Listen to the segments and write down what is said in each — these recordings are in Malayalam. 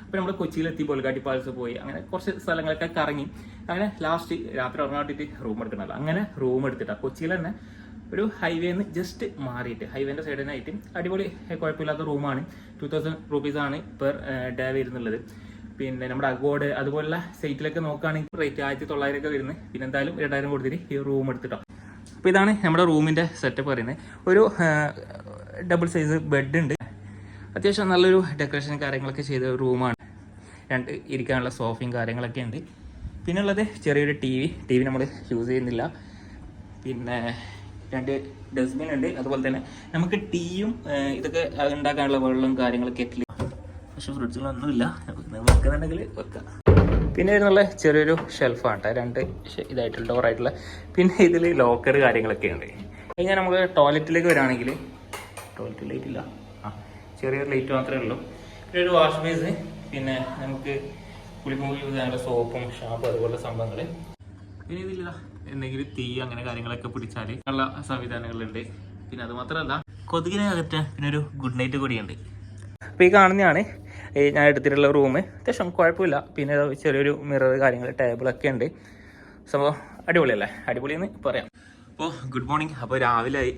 അപ്പോൾ നമ്മൾ കൊച്ചിയിലെത്തി ബൊൽഗാട്ടി പാലസ് പോയി, അങ്ങനെ കുറച്ച് സ്ഥലങ്ങളൊക്കെ കറങ്ങി. അങ്ങനെ ലാസ്റ്റ് രാത്രി ഉറങ്ങാട്ടിട്ട് റൂം എടുക്കണമല്ലോ, അങ്ങനെ റൂം എടുത്തിട്ടാണ് കൊച്ചിയിൽ തന്നെ ഒരു ഹൈവേന്ന് ജസ്റ്റ് മാറിയിട്ട് ഹൈവേൻ്റെ സൈഡിനായിട്ട് അടിപൊളി കുഴപ്പമില്ലാത്ത റൂമാണ്. 2000 rupees പെർ ഡേ വരുന്നുള്ളത്. പിന്നെ നമ്മുടെ അഗോഡ് അതുപോലുള്ള സൈറ്റിലൊക്കെ നോക്കുകയാണെങ്കിൽ റേറ്റ് 1900 വരുന്നത്. പിന്നെ എന്തായാലും 2000 കൊടുത്തിട്ട് ഈ റൂം എടുത്തിട്ടോ. അപ്പോൾ ഇതാണ് നമ്മുടെ റൂമിൻ്റെ സെറ്റപ്പ് പറയുന്നത്. ഒരു ഡബിൾ സൈസ് ബെഡ് ഉണ്ട്, അത്യാവശ്യം നല്ലൊരു ഡെക്കറേഷൻ കാര്യങ്ങളൊക്കെ ചെയ്ത റൂമാണ്. 2 ഇരിക്കാനുള്ള സോഫയും കാര്യങ്ങളൊക്കെ ഉണ്ട്. പിന്നെ ഉള്ളത് ചെറിയൊരു ടി വി നമ്മൾ യൂസ് ചെയ്യുന്നില്ല. പിന്നെ 2 ഡസ്റ്റ്ബിൻ ഉണ്ട്. അതുപോലെ തന്നെ നമുക്ക് ടീയും ഇതൊക്കെ ഉണ്ടാക്കാനുള്ള വെള്ളവും കാര്യങ്ങളൊക്കെ കെറ്റിൽ. പക്ഷെ ഫ്രിഡ്ജിലൊന്നുമില്ല, വെക്കുന്നുണ്ടെങ്കിൽ വെക്കാം. പിന്നെ ഇതിനുള്ള ചെറിയൊരു ഷെൽഫാണ് കേട്ടോ, 2 ഇതായിട്ടുള്ള ഡോറായിട്ടുള്ള. പിന്നെ ഇതിൽ ലോക്കർ കാര്യങ്ങളൊക്കെ ഉണ്ട്. കഴിഞ്ഞാൽ നമുക്ക് ടോയ്ലറ്റിലേക്ക് വരികയാണെങ്കിൽ ടോയ്ലറ്റ് ലൈറ്റ് ഇല്ല, ചെറിയൊരു ലൈറ്റ് മാത്രമേ ഉള്ളൂ. പിന്നെ ഒരു വാഷ് ബേസ്, പിന്നെ നമുക്ക് കുളിക്കുമ്പോൾ യൂസ് ചെയ്യാനുള്ള സോപ്പും ഷാമ്പും അതുപോലുള്ള സംഭവങ്ങൾ. പിന്നെ ഇതില്ല എന്തെങ്കിലും തീ അങ്ങനെ കാര്യങ്ങളൊക്കെ പിടിച്ചാൽ ഉള്ള സംവിധാനങ്ങളുണ്ട്. പിന്നെ അത് മാത്രമല്ല കൊതുകിനെ അകറ്റാൻ പിന്നെ ഒരു ഗുഡ് നൈറ്റ് കൂടിയുണ്ട്. അപ്പോൾ ഈ കാണുന്നതാണ് ഞാൻ എടുത്തിട്ടുള്ള റൂം. അത്യാവശ്യം കുഴപ്പമില്ല. പിന്നെ ചെറിയൊരു മിറർ കാര്യങ്ങൾ ടേബിളൊക്കെ ഉണ്ട്. സംഭവം അടിപൊളിയല്ലേ? അടിപൊളിയെന്ന് പറയാം. അപ്പോൾ ഗുഡ് മോർണിംഗ്. അപ്പോൾ രാവിലെ ആയി,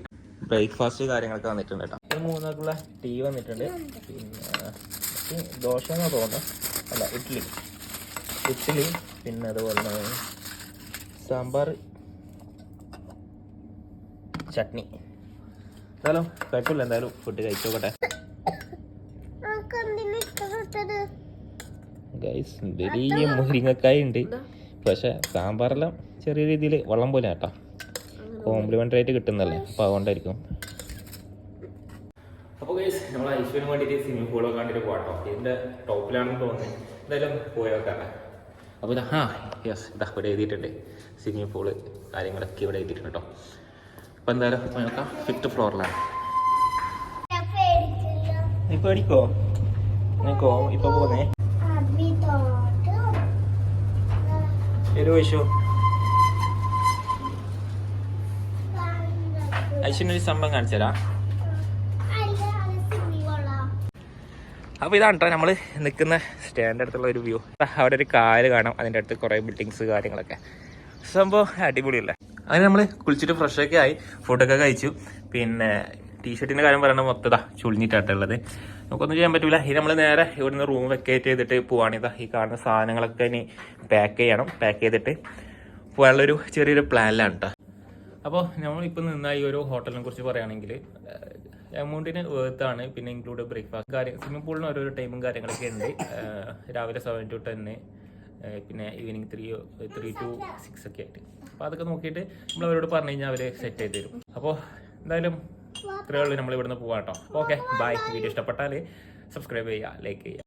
ബ്രേക്ക്ഫാസ്റ്റ് കാര്യങ്ങളൊക്കെ വന്നിട്ടുണ്ട് കേട്ടോ. 3 ആൾക്കുള്ള ടീ വന്നിട്ടുണ്ട്. പിന്നെ ദോശ എന്ന് തോന്നുന്നു, അല്ല ഇഡ്ഡലി. പിന്നെ അതുപോലെ സാമ്പാർ, ചട്നി. എന്തായാലും കുഴപ്പമില്ല, എന്തായാലും ഫുഡ് കഴിച്ചോക്കട്ടെ. ഗൈസ് വലിയ മുരിങ്ങക്കായ ഉണ്ട്, പക്ഷെ സാമ്പാറെല്ലാം ചെറിയ രീതിയിൽ വെള്ളം പോലെ കേട്ടോ. കോംപ്ലിമെൻ്ററി ആയിട്ട് കിട്ടുന്നല്ലേ, അപ്പോൾ അതുകൊണ്ടായിരിക്കും. അപ്പോൾ ഗൈസ് നമ്മൾ ഐശ്വര്യന് വേണ്ടിയിട്ട് സ്വിമ്മിംഗ് പൂളൊക്കെ കണ്ടിട്ട് പോകട്ടോ. ഇതിൻ്റെ ടോപ്പിലാണെന്ന് തോന്നുന്നത്. എന്തായാലും പോയോക്കാം. അപ്പോൾ ഇതാ യെസ് ഇതാ ഇവിടെ എഴുതിയിട്ടുണ്ട് സ്വിമ്മിംഗ് പൂള് കാര്യങ്ങളൊക്കെ ഇവിടെ എഴുതിയിട്ടുണ്ട് കേട്ടോ. അപ്പോൾ എന്തായാലും നോക്കാം. 5th ഫ്ലോറിലാണ്. ഇപ്പൊ അടിക്കോ നിനക്കോ ഇപ്പൊ പോന്നേ വയസ്സോ ഐശ്വര്യൊരു സംഭവം കാണിച്ചരാ. അപ്പോൾ ഇതാണ് കേട്ടോ നമ്മൾ നിൽക്കുന്ന സ്റ്റാൻഡ് അടുത്തുള്ള ഒരു വ്യൂ. അവിടെ ഒരു കായൽ കാണാം, അതിൻ്റെ അടുത്ത് കുറേ ബിൽഡിങ്സ് കാര്യങ്ങളൊക്കെ. സംഭവം അടിപൊളിയല്ലേ? അങ്ങനെ നമ്മൾ കുളിച്ചിട്ട് ഫ്രഷൊക്കെ ആയി, ഫുഡൊക്കെ കഴിച്ചു. പിന്നെ ടീഷർട്ടിൻ്റെ കാര്യം പറയണത് മൊത്തം ചുളിഞ്ഞിട്ടാട്ടുള്ളത്, നമുക്കൊന്നും ചെയ്യാൻ പറ്റില്ല. ഇനി നമ്മൾ നേരെ ഇവിടുന്ന് റൂം വെക്കേറ്റ് ചെയ്തിട്ട് പോവാണിതാ. ഈ കാണുന്ന സാധനങ്ങളൊക്കെ ഇനി പാക്ക് ചെയ്യണം. പാക്ക് ചെയ്തിട്ട് പോകാനുള്ളൊരു ചെറിയൊരു പ്ലാനിലാണ് കേട്ടോ. അപ്പോൾ നമ്മളിപ്പോൾ നിന്ന ഈ ഒരു ഹോട്ടലിനെ കുറിച്ച് പറയുകയാണെങ്കിൽ എമൗണ്ടിന് വേർത്താണ്. പിന്നെ ഇൻക്ലൂഡ് ബ്രേക്ക്ഫാസ്റ്റ് കാര്യം, സ്വിമ്മിംഗ് പൂളിന് ഓരോരോ ടൈമും കാര്യങ്ങളൊക്കെ ഉണ്ട്. രാവിലെ 7 to 10, പിന്നെ ഈവനിങ് 3 to 6 ഒക്കെ ആയിട്ട്. അപ്പോൾ അതൊക്കെ നോക്കിയിട്ട് നമ്മൾ അവരോട് പറഞ്ഞു കഴിഞ്ഞാൽ അവർ സെറ്റ് ചെയ്ത് തരും. അപ്പോൾ എന്തായാലും ഇത്രയേ ഉള്ളൂ, നമ്മൾ ഇവിടുന്ന് പോകാം കേട്ടോ. Okay bye. വീഡിയോ ഇഷ്ടപ്പെട്ടാൽ സബ്സ്ക്രൈബ് ചെയ്യുക, ലൈക്ക് ചെയ്യുക.